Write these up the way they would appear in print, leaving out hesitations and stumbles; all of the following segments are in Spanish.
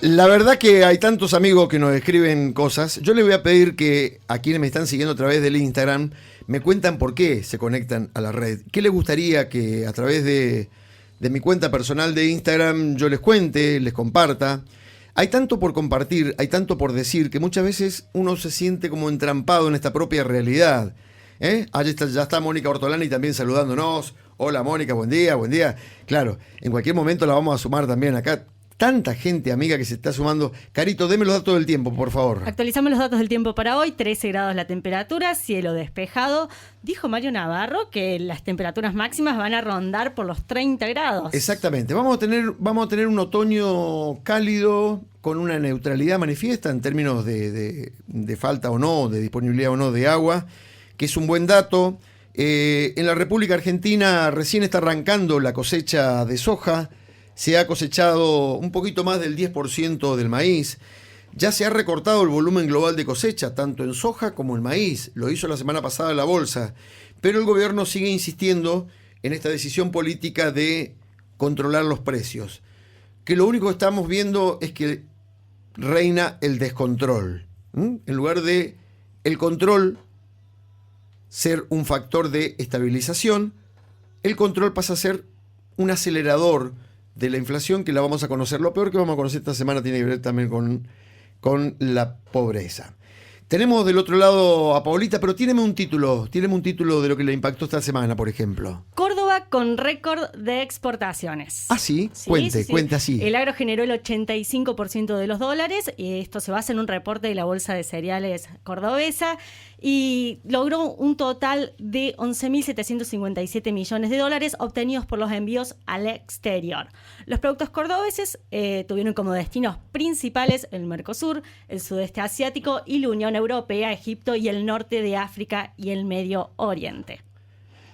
La verdad que hay tantos amigos que nos escriben cosas. Yo les voy a pedir que a quienes me están siguiendo a través del Instagram me cuentan por qué se conectan a la red. ¿Qué les gustaría que a través de mi cuenta personal de Instagram yo les cuente, les comparta? Hay tanto por compartir, hay tanto por decir, que muchas veces uno se siente como entrampado en esta propia realidad. Allí está, ya está Mónica Ortolani también saludándonos. Hola Mónica, buen día, buen día. Claro, en cualquier momento la vamos a sumar también acá. Tanta gente amiga que se está sumando. Carito, deme los datos del tiempo, por favor. Actualizamos los datos del tiempo para hoy. 13 grados la temperatura, cielo despejado. Dijo Mario Navarro que las temperaturas máximas van a rondar por los 30 grados. Exactamente. Vamos a tener un otoño cálido con una neutralidad manifiesta en términos de falta o no, de disponibilidad o no de agua, que es un buen dato. En la República Argentina recién está arrancando la cosecha de soja. Se ha cosechado un poquito más del 10% del maíz. Ya se ha recortado el volumen global de cosecha, tanto en soja como en maíz. Lo hizo la semana pasada la bolsa. Pero el gobierno sigue insistiendo en esta decisión política de controlar los precios. Que lo único que estamos viendo es que reina el descontrol. En lugar de el control ser un factor de estabilización, el control pasa a ser un acelerador de la inflación, que la vamos a conocer. Lo peor que vamos a conocer esta semana tiene que ver también con la pobreza. Tenemos del otro lado a Paulita, pero tíreme un título de lo que le impactó esta semana, por ejemplo. Córdoba con récord de exportaciones. Ah, sí, Sí, cuente, sí. cuente así. El agro generó el 85% de los dólares, y esto se basa en un reporte de la Bolsa de Cereales cordobesa, y logró un total de 11.757 millones de dólares obtenidos por los envíos al exterior. Los productos cordobeses tuvieron como destinos principales el Mercosur, el sudeste asiático y la Unión Europea, Egipto y el norte de África y el Medio Oriente.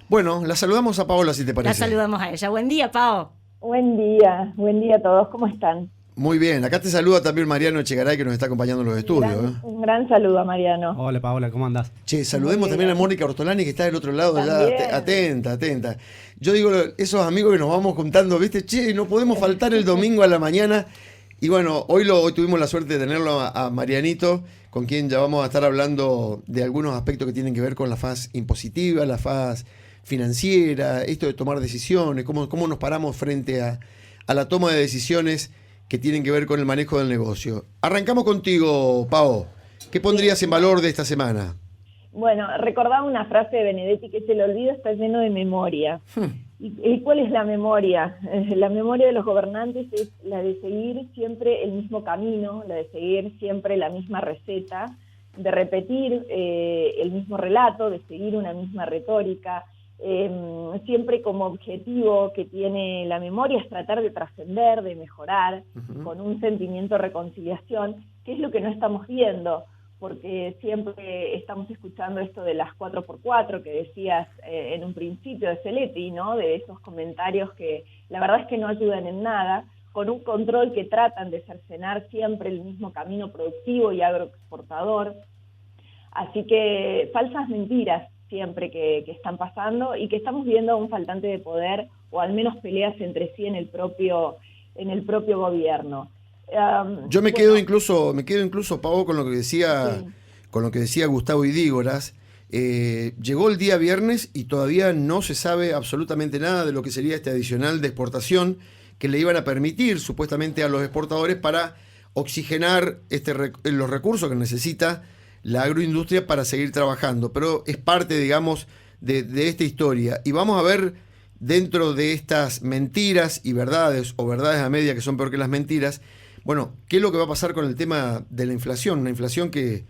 Bueno, la saludamos a Paola, si te parece. La saludamos a ella. Buen día, Pao. Buen día a todos, ¿cómo están? Muy bien, acá te saluda también Mariano Echegaray, que nos está acompañando en los estudios. Un gran saludo a Mariano. Hola Paola, ¿cómo andás? Che, saludemos también a Mónica Ortolani, que está del otro lado, ya atenta. Yo digo, esos amigos que nos vamos contando, ¿viste? Che, no podemos faltar el domingo a la mañana. Y bueno, hoy tuvimos la suerte de tenerlo a Marianito, con quien ya vamos a estar hablando de algunos aspectos que tienen que ver con la faz impositiva, la faz financiera, esto de tomar decisiones, cómo nos paramos frente a la toma de decisiones que tienen que ver con el manejo del negocio. Arrancamos contigo, Pao. ¿Qué pondrías en valor de esta semana? Bueno, recordaba una frase de Benedetti, que es: el olvido está lleno de memoria. ¿Y cuál es la memoria? La memoria de los gobernantes es la de seguir siempre el mismo camino, la de seguir siempre la misma receta, de repetir el mismo relato, de seguir una misma retórica. Siempre como objetivo que tiene la memoria es tratar de trascender, de mejorar, con un sentimiento de reconciliación, que es lo que no estamos viendo, porque siempre estamos escuchando esto de las 4x4 que decías en un principio de Celetti, ¿no? De esos comentarios que la verdad es que no ayudan en nada, con un control que tratan de cercenar siempre el mismo camino productivo y agroexportador. Así que falsas mentiras siempre que están pasando, y que estamos viendo un faltante de poder, o al menos peleas entre sí en el propio gobierno. Yo me quedo incluso, Pau, con lo que decía, Sí. con lo que decía Gustavo Idígoras. Llegó el día viernes y todavía no se sabe absolutamente nada de lo que sería este adicional de exportación que le iban a permitir supuestamente a los exportadores para oxigenar los recursos que necesita la agroindustria para seguir trabajando, pero es parte, digamos, de esta historia. Y vamos a ver, dentro de estas mentiras y verdades, o verdades a media que son peor que las mentiras, bueno, qué es lo que va a pasar con el tema de la inflación, una inflación que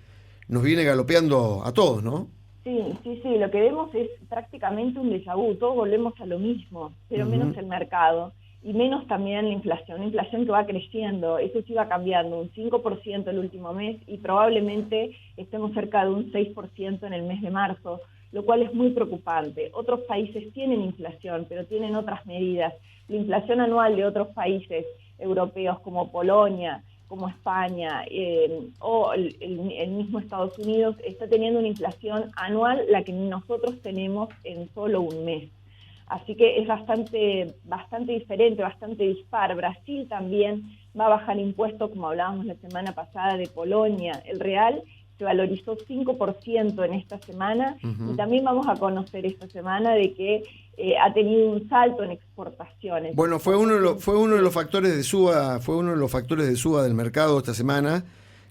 nos viene galopeando a todos, ¿no? Sí, lo que vemos es prácticamente un déjà vu, todos volvemos a lo mismo, pero menos el mercado. Y menos también la inflación que va creciendo. Eso sí va cambiando, un 5% el último mes, y probablemente estemos cerca de un 6% en el mes de marzo, lo cual es muy preocupante. Otros países tienen inflación, pero tienen otras medidas. La inflación anual de otros países europeos como Polonia, como España o el mismo Estados Unidos está teniendo una inflación anual la que nosotros tenemos en solo un mes. Así que es bastante diferente, bastante dispar. Brasil también va a bajar impuestos, como hablábamos la semana pasada de Polonia. El real se valorizó 5% en esta semana, y también vamos a conocer esta semana de que ha tenido un salto en exportaciones. Bueno, fue uno de los factores de suba del mercado esta semana,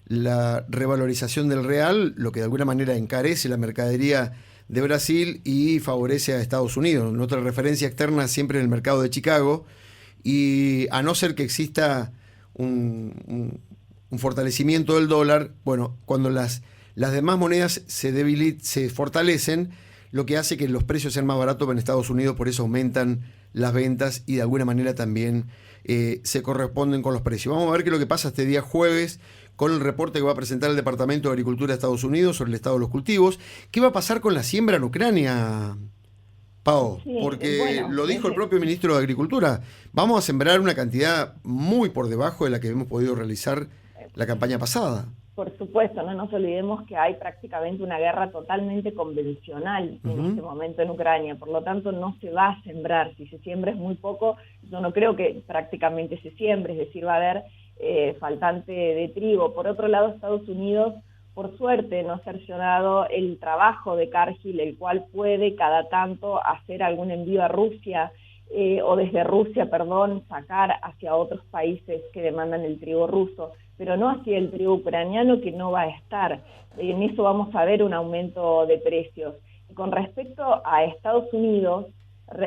la revalorización del real, lo que de alguna manera encarece la mercadería de Brasil y favorece a Estados Unidos. Nuestra referencia externa siempre en el mercado de Chicago, y a no ser que exista un fortalecimiento del dólar, bueno, cuando las demás monedas se fortalecen, lo que hace que los precios sean más baratos en Estados Unidos, por eso aumentan las ventas y de alguna manera también se corresponden con los precios. Vamos a ver qué es lo que pasa este día jueves con el reporte que va a presentar el Departamento de Agricultura de Estados Unidos sobre el estado de los cultivos. ¿Qué va a pasar con la siembra en Ucrania, Pao? Sí, Porque bueno, lo dijo el propio ministro de Agricultura, vamos a sembrar una cantidad muy por debajo de la que hemos podido realizar la campaña pasada. Por supuesto, no nos olvidemos que hay prácticamente una guerra totalmente convencional en este momento en Ucrania, por lo tanto no se va a sembrar. Si se siembra es muy poco, yo no creo que prácticamente se siembre, es decir, va a haber faltante de trigo. Por otro lado, Estados Unidos, por suerte, no ha cercionado el trabajo de Cargill, el cual puede cada tanto hacer algún envío a Rusia, o desde Rusia, sacar hacia otros países que demandan el trigo ruso, pero no hacia el trigo ucraniano, que no va a estar. En eso vamos a ver un aumento de precios. Y con respecto a Estados Unidos,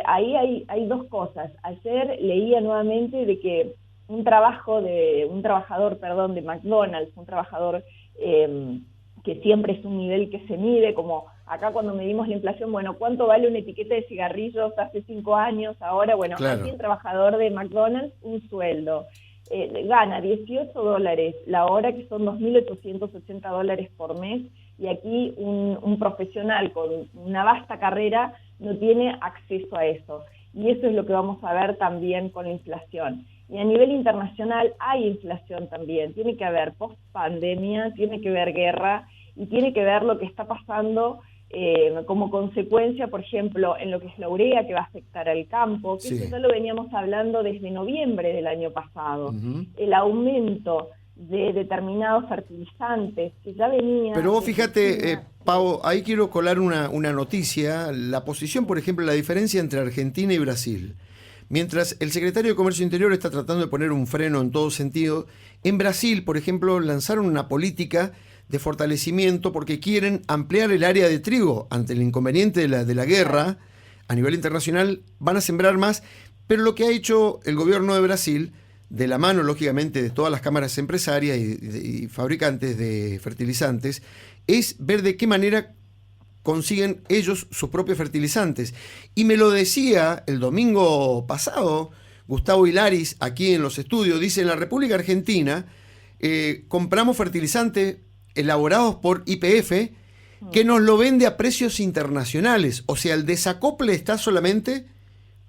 ahí hay dos cosas. Ayer leía nuevamente de que un trabajador de McDonald's, un trabajador que siempre es un nivel que se mide, como acá cuando medimos la inflación, bueno, ¿cuánto vale una etiqueta de cigarrillos hace 5 años? Ahora, bueno, claro. Aquí el trabajador de McDonald's, un sueldo, gana $18 la hora, que son $2.880 por mes, y aquí un profesional con una vasta carrera no tiene acceso a eso. Y eso es lo que vamos a ver también con la inflación. Y a nivel internacional hay inflación también. Tiene que haber post-pandemia, tiene que haber guerra, y tiene que ver lo que está pasando como consecuencia, por ejemplo, en lo que es la urea, que va a afectar al campo, que eso ya lo veníamos hablando desde noviembre del año pasado. El aumento de determinados fertilizantes que ya venía... Pero vos fíjate, Pau, ahí quiero colar una noticia, la posición, por ejemplo, la diferencia entre Argentina y Brasil. Mientras el secretario de Comercio Interior está tratando de poner un freno en todo sentido, en Brasil, por ejemplo, lanzaron una política de fortalecimiento porque quieren ampliar el área de trigo ante el inconveniente de la guerra. A nivel internacional van a sembrar más, pero lo que ha hecho el gobierno de Brasil, de la mano, lógicamente, de todas las cámaras empresarias y fabricantes de fertilizantes, es ver de qué manera consiguen ellos sus propios fertilizantes. Y me lo decía el domingo pasado Gustavo Hilaris aquí en los estudios, dice: en la República Argentina compramos fertilizantes elaborados por YPF que nos lo vende a precios internacionales. O sea, el desacople está solamente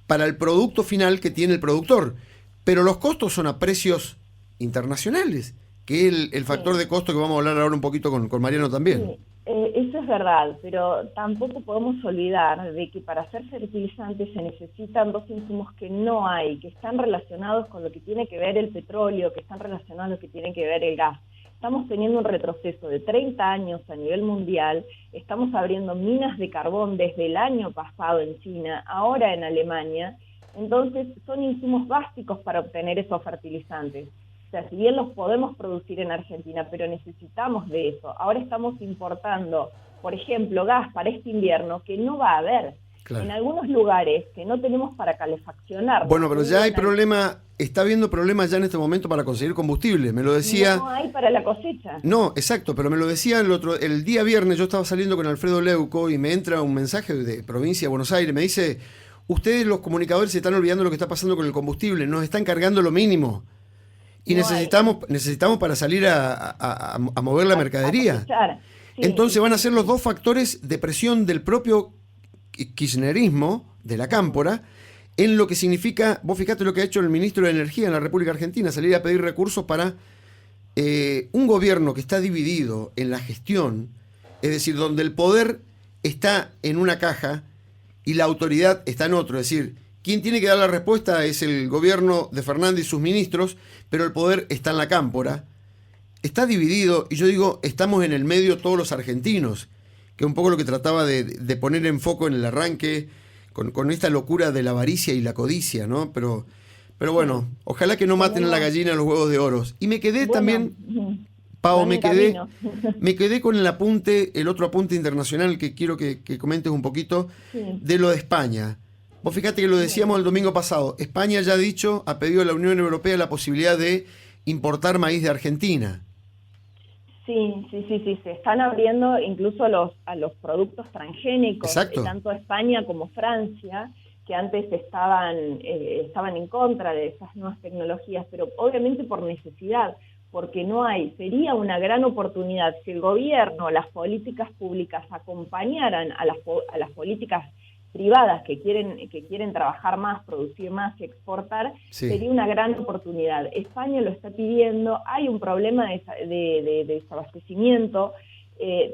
para el producto final que tiene el productor, pero los costos son a precios internacionales, que es el factor de costo que vamos a hablar ahora un poquito con Mariano también. Sí. Eso es verdad, pero tampoco podemos olvidar de que para hacer fertilizantes se necesitan dos insumos que no hay, que están relacionados con lo que tiene que ver el petróleo, que están relacionados con lo que tiene que ver el gas. Estamos teniendo un retroceso de 30 años a nivel mundial, estamos abriendo minas de carbón desde el año pasado en China, ahora en Alemania, entonces son insumos básicos para obtener esos fertilizantes. O sea, si bien los podemos producir en Argentina, pero necesitamos de eso. Ahora estamos importando, por ejemplo, gas para este invierno, que no va a haber. Claro. En algunos lugares que no tenemos para calefaccionar. Bueno, pero ya hay problema, está habiendo problemas ya en este momento para conseguir combustible. Me lo decía... No hay para la cosecha. No, exacto, pero me lo decía el día viernes. Yo estaba saliendo con Alfredo Leuco y me entra un mensaje de provincia de Buenos Aires. Me dice: ustedes los comunicadores se están olvidando lo que está pasando con el combustible. Nos están cargando lo mínimo. Y no necesitamos para salir a mover la mercadería. Sí. Entonces van a ser los dos factores de presión del propio kirchnerismo, de la cámpora, en lo que significa, vos fijate lo que ha hecho el ministro de Energía en la República Argentina, salir a pedir recursos para un gobierno que está dividido en la gestión, es decir, donde el poder está en una caja y la autoridad está en otro, es decir, quien tiene que dar la respuesta es el gobierno de Fernández y sus ministros, pero el poder está en la cámpora. Está dividido, y yo digo, estamos en el medio todos los argentinos, que es un poco lo que trataba de poner en foco en el arranque, con esta locura de la avaricia y la codicia, ¿no? Pero bueno, ojalá que no maten a la gallina los huevos de oro. Y me quedé también, Pau, me quedé con el otro apunte internacional que quiero que comentes un poquito, de lo de España. Vos fíjate que lo decíamos el domingo pasado, España ya ha pedido a la Unión Europea la posibilidad de importar maíz de Argentina. Sí, se están abriendo incluso a los productos transgénicos, tanto España como Francia, que antes estaban en contra de esas nuevas tecnologías, pero obviamente por necesidad, porque sería una gran oportunidad si el gobierno, las políticas públicas acompañaran a las políticas privadas que quieren trabajar más, producir más y exportar, sería una gran oportunidad. España lo está pidiendo, hay un problema de desabastecimiento,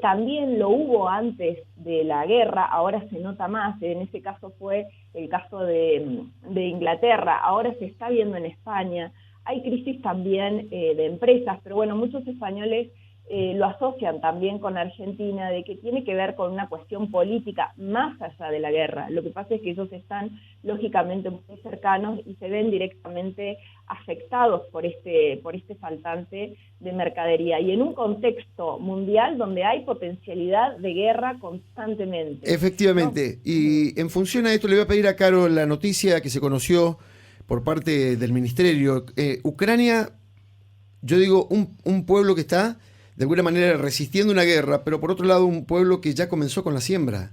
también lo hubo antes de la guerra, ahora se nota más, en ese caso fue el caso de Inglaterra, ahora se está viendo en España, hay crisis también de empresas, pero bueno, muchos españoles lo asocian también con Argentina, de que tiene que ver con una cuestión política más allá de la guerra. Lo que pasa es que ellos están lógicamente muy cercanos y se ven directamente afectados por este faltante de mercadería, y en un contexto mundial donde hay potencialidad de guerra constantemente. Efectivamente, ¿no? Y en función a esto le voy a pedir a Caro la noticia que se conoció por parte del Ministerio. Ucrania, yo digo, un pueblo que está de alguna manera resistiendo una guerra, pero por otro lado un pueblo que ya comenzó con la siembra.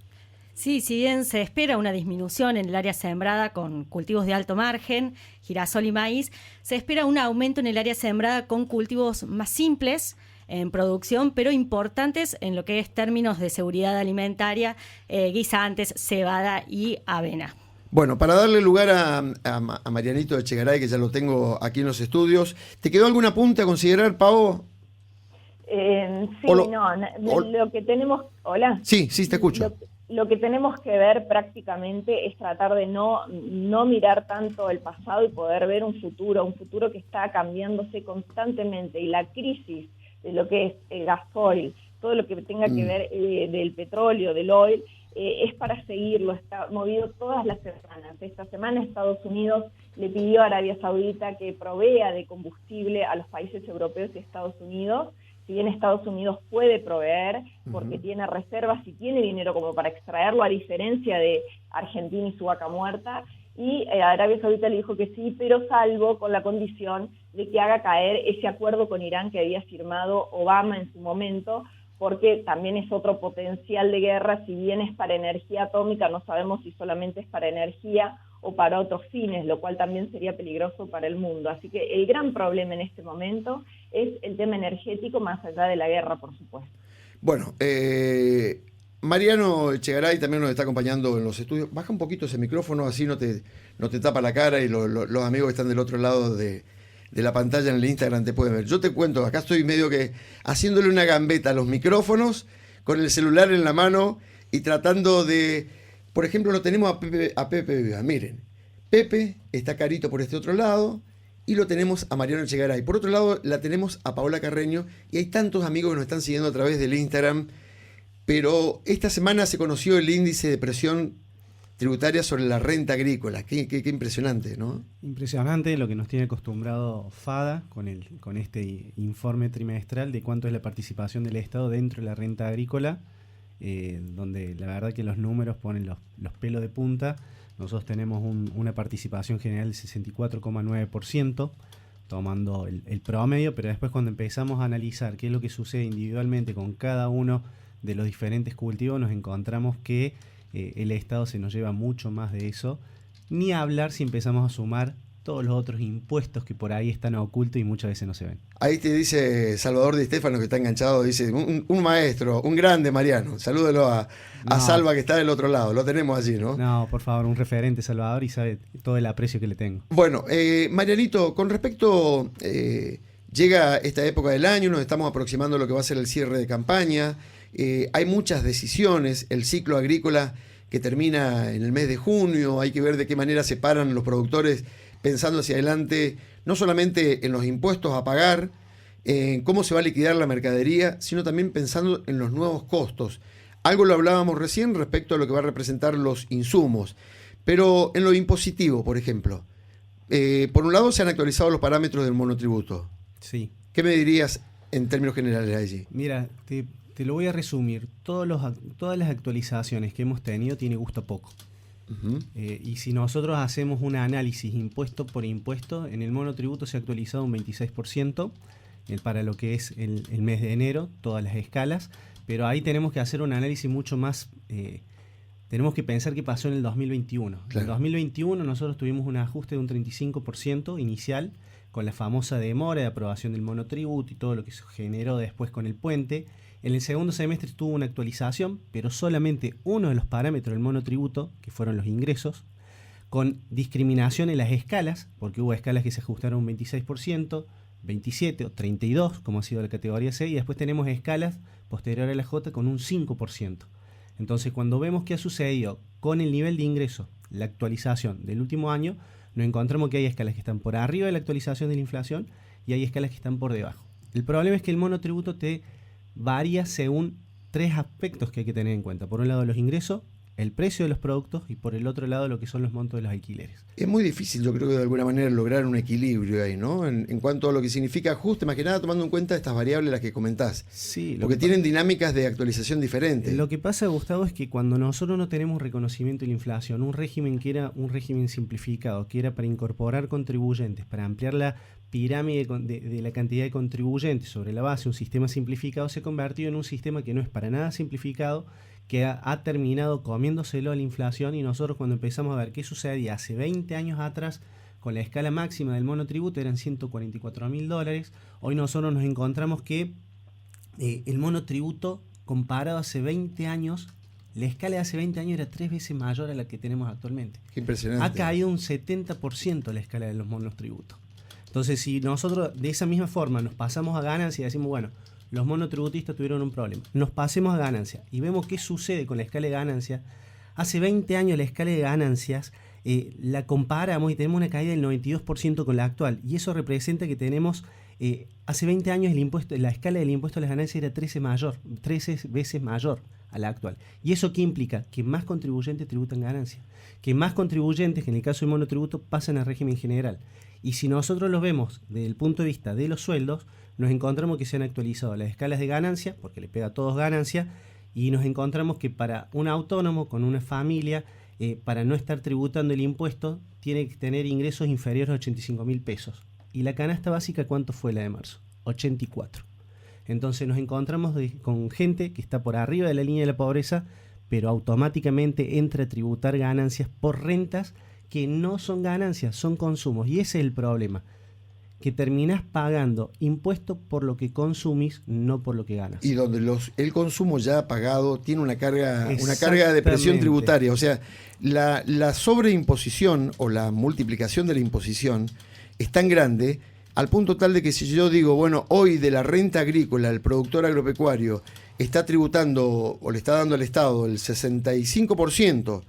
Sí, si bien se espera una disminución en el área sembrada con cultivos de alto margen, girasol y maíz, se espera un aumento en el área sembrada con cultivos más simples en producción, pero importantes en lo que es términos de seguridad alimentaria, guisantes, cebada y avena. Bueno, para darle lugar a Marianito Echegaray, que ya lo tengo aquí en los estudios, ¿te quedó algún apunte a considerar, Pau? Lo que tenemos... ¿Hola? Sí, te escucho. Lo que tenemos que ver prácticamente es tratar de no mirar tanto el pasado y poder ver un futuro que está cambiándose constantemente, y la crisis de lo que es el gasoil, todo lo que tenga que ver del petróleo, del oil, es para seguirlo, está movido todas las semanas. Esta semana Estados Unidos le pidió a Arabia Saudita que provea de combustible a los países europeos y Estados Unidos. Si bien Estados Unidos puede proveer, porque tiene reservas y tiene dinero como para extraerlo, a diferencia de Argentina y su vaca muerta, y Arabia Saudita le dijo que sí, pero salvo con la condición de que haga caer ese acuerdo con Irán que había firmado Obama en su momento, porque también es otro potencial de guerra. Si bien es para energía atómica, no sabemos si solamente es para energía o para otros fines, lo cual también sería peligroso para el mundo. Así que el gran problema en este momento es el tema energético, más allá de la guerra, por supuesto. Bueno, Mariano Echegaray también nos está acompañando en los estudios. Baja un poquito ese micrófono, así no te tapa la cara, y los amigos que están del otro lado de la pantalla en el Instagram te pueden ver. Yo te cuento, acá estoy medio que haciéndole una gambeta a los micrófonos, con el celular en la mano y tratando de... Por ejemplo, lo tenemos a Pepe Viva. Miren, Pepe está Carito por este otro lado, y lo tenemos a Mariano Echegaray. Por otro lado, la tenemos a Paola Carreño, y hay tantos amigos que nos están siguiendo a través del Instagram. Pero esta semana se conoció el índice de presión tributaria sobre la renta agrícola. Qué impresionante, ¿no? Impresionante lo que nos tiene acostumbrado FADA con este informe trimestral de cuánto es la participación del Estado dentro de la renta agrícola, donde la verdad que los números ponen los pelos de punta. Nosotros tenemos una participación general del 64,9%, tomando el promedio, pero después cuando empezamos a analizar qué es lo que sucede individualmente con cada uno de los diferentes cultivos, nos encontramos que el Estado se nos lleva mucho más de eso, ni hablar si empezamos a sumar todos los otros impuestos que por ahí están ocultos y muchas veces no se ven. Ahí te dice Salvador Di Stéfano, que está enganchado, dice, un maestro, un grande Mariano, salúdelo a Salva, que está del otro lado, lo tenemos allí, ¿no? No, por favor, un referente Salvador, y sabe todo el aprecio que le tengo. Bueno, Marianito, con respecto, llega esta época del año, nos estamos aproximando a lo que va a ser el cierre de campaña, hay muchas decisiones, el ciclo agrícola que termina en el mes de junio. Hay que ver de qué manera se paran los productores pensando hacia adelante, no solamente en los impuestos a pagar, en cómo se va a liquidar la mercadería, sino también pensando en los nuevos costos. Algo lo hablábamos recién respecto a lo que va a representar los insumos, pero en lo impositivo, por ejemplo. Por un lado se han actualizado los parámetros del monotributo. Sí. ¿Qué me dirías en términos generales allí? Mira, te lo voy a resumir. Todas las actualizaciones que hemos tenido tiene gusto a poco. Uh-huh. Y si nosotros hacemos un análisis impuesto por impuesto, en el monotributo se ha actualizado un 26% para lo que es el mes de enero, todas las escalas, pero ahí tenemos que hacer un análisis mucho más... tenemos que pensar qué pasó en el 2021. Claro. En el 2021 nosotros tuvimos un ajuste de un 35% inicial, con la famosa demora de aprobación del monotributo y todo lo que se generó después con el puente. En el segundo semestre tuvo una actualización, pero solamente uno de los parámetros del monotributo, que fueron los ingresos, con discriminación en las escalas, porque hubo escalas que se ajustaron un 26%, 27% o 32%, como ha sido la categoría C, y después tenemos escalas posteriores a la J con un 5%. Entonces, cuando vemos qué ha sucedido con el nivel de ingreso, la actualización del último año, nos encontramos que hay escalas que están por arriba de la actualización de la inflación y hay escalas que están por debajo. El problema es que el monotributo te varía según tres aspectos que hay que tener en cuenta. Por un lado, los ingresos, el precio de los productos y por el otro lado, lo que son los montos de los alquileres. Es muy difícil, yo creo que de alguna manera lograr un equilibrio ahí, ¿no? En cuanto a lo que significa ajuste, más que nada tomando en cuenta estas variables las que comentás. Sí. Porque tienen dinámicas de actualización diferentes. Lo que pasa, Gustavo, es que cuando nosotros no tenemos reconocimiento de la inflación, un régimen que era un régimen simplificado, que era para incorporar contribuyentes, para ampliar la pirámide de la cantidad de contribuyentes sobre la base de un sistema simplificado, se ha convertido en un sistema que no es para nada simplificado, que ha terminado comiéndoselo a la inflación, y nosotros cuando empezamos a ver qué sucedía hace 20 años atrás con la escala máxima del monotributo eran $144.000, hoy nosotros nos encontramos que el monotributo comparado hace 20 años, la escala de hace 20 años era 3 veces mayor a la que tenemos actualmente. Qué impresionante. Ha caído un 70% la escala de los monotributos. Entonces, si nosotros de esa misma forma nos pasamos a ganancia y decimos, bueno, los monotributistas tuvieron un problema, nos pasemos a ganancia y vemos qué sucede con la escala de ganancia. Hace 20 años la escala de ganancias la comparamos y tenemos una caída del 92% con la actual, y eso representa que tenemos hace 20 años la escala del impuesto a las ganancias era 13 veces mayor a la actual. ¿Y eso qué implica? Que más contribuyentes tributan ganancias, que más contribuyentes, que en el caso del monotributo, pasan al régimen general. Y si nosotros los vemos desde el punto de vista de los sueldos, nos encontramos que se han actualizado las escalas de ganancia, porque le pega a todos ganancia, y nos encontramos que para un autónomo con una familia, para no estar tributando el impuesto, tiene que tener ingresos inferiores a 85.000 pesos. ¿Y la canasta básica cuánto fue la de marzo? 84. Entonces nos encontramos con gente que está por arriba de la línea de la pobreza, pero automáticamente entra a tributar ganancias por rentas que no son ganancias, son consumos. Y ese es el problema, que terminás pagando impuestos por lo que consumís, no por lo que ganas. Y donde el consumo ya pagado tiene una carga de presión tributaria. O sea, la sobreimposición o la multiplicación de la imposición es tan grande al punto tal de que si yo digo, bueno, hoy de la renta agrícola el productor agropecuario está tributando o le está dando al Estado el 65%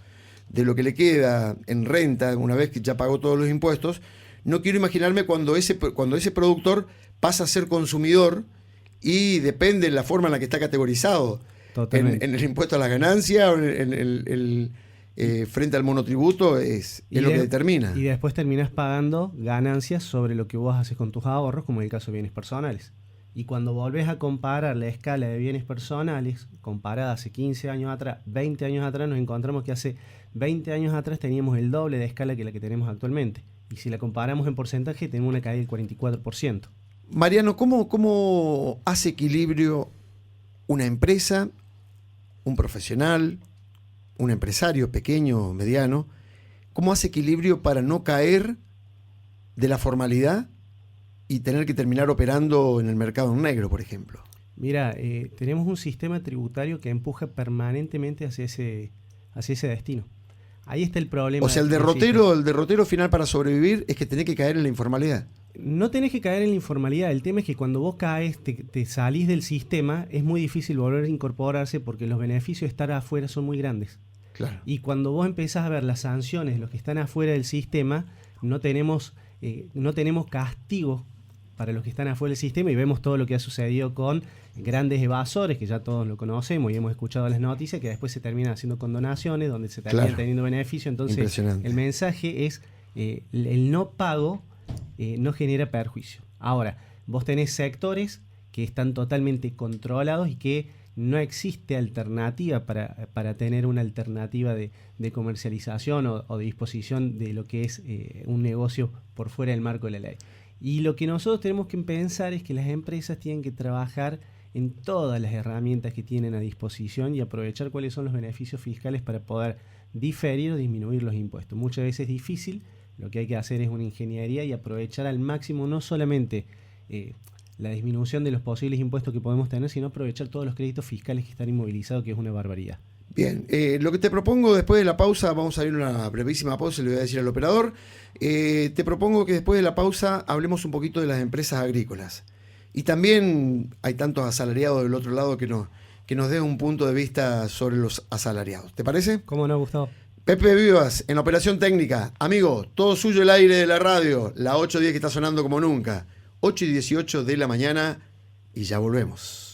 de lo que le queda en renta una vez que ya pagó todos los impuestos, no quiero imaginarme cuando ese productor pasa a ser consumidor y depende de la forma en la que está categorizado en el impuesto a la ganancia o frente al monotributo es lo que determina. Y después terminas pagando ganancias sobre lo que vos haces con tus ahorros, como en el caso de bienes personales. Y cuando volvés a comparar la escala de bienes personales, comparada hace 15 años atrás, 20 años atrás, nos encontramos que hace 20 años atrás teníamos el doble de escala que la que tenemos actualmente. Y si la comparamos en porcentaje, tenemos una caída del 44%. Mariano, ¿cómo hace equilibrio una empresa, un profesional, un empresario pequeño o mediano? ¿Cómo hace equilibrio para no caer de la formalidad y tener que terminar operando en el mercado negro, por ejemplo? Mira, tenemos un sistema tributario que empuja permanentemente hacia ese destino. Ahí está el problema. O sea, el derrotero final para sobrevivir es que tenés que caer en la informalidad. No tenés que caer en la informalidad. El tema es que cuando vos caes, te salís del sistema, es muy difícil volver a incorporarse porque los beneficios de estar afuera son muy grandes. Claro. Y cuando vos empezás a ver las sanciones de los que están afuera del sistema, no tenemos castigo para los que están afuera del sistema, y vemos todo lo que ha sucedido con grandes evasores, que ya todos lo conocemos y hemos escuchado las noticias, que después se terminan haciendo condonaciones, donde se terminan teniendo beneficio. Entonces, el mensaje es, el no pago no genera perjuicio. Ahora, vos tenés sectores que están totalmente controlados y que no existe alternativa para tener una alternativa de comercialización o de disposición de lo que es un negocio por fuera del marco de la ley. Y lo que nosotros tenemos que pensar es que las empresas tienen que trabajar en todas las herramientas que tienen a disposición y aprovechar cuáles son los beneficios fiscales para poder diferir o disminuir los impuestos. Muchas veces es difícil, lo que hay que hacer es una ingeniería y aprovechar al máximo no solamente la disminución de los posibles impuestos que podemos tener, sino aprovechar todos los créditos fiscales que están inmovilizados, que es una barbaridad. Bien, lo que te propongo después de la pausa, vamos a ir a una brevísima pausa, le voy a decir al operador, te propongo que después de la pausa hablemos un poquito de las empresas agrícolas. Y también hay tantos asalariados del otro lado que nos dé un punto de vista sobre los asalariados. ¿Te parece? ¿Cómo no, Gustavo? Pepe Vivas, en operación técnica. Amigo, todo suyo el aire de la radio, la 8:10 que está sonando como nunca. 8:18 de la mañana y ya volvemos.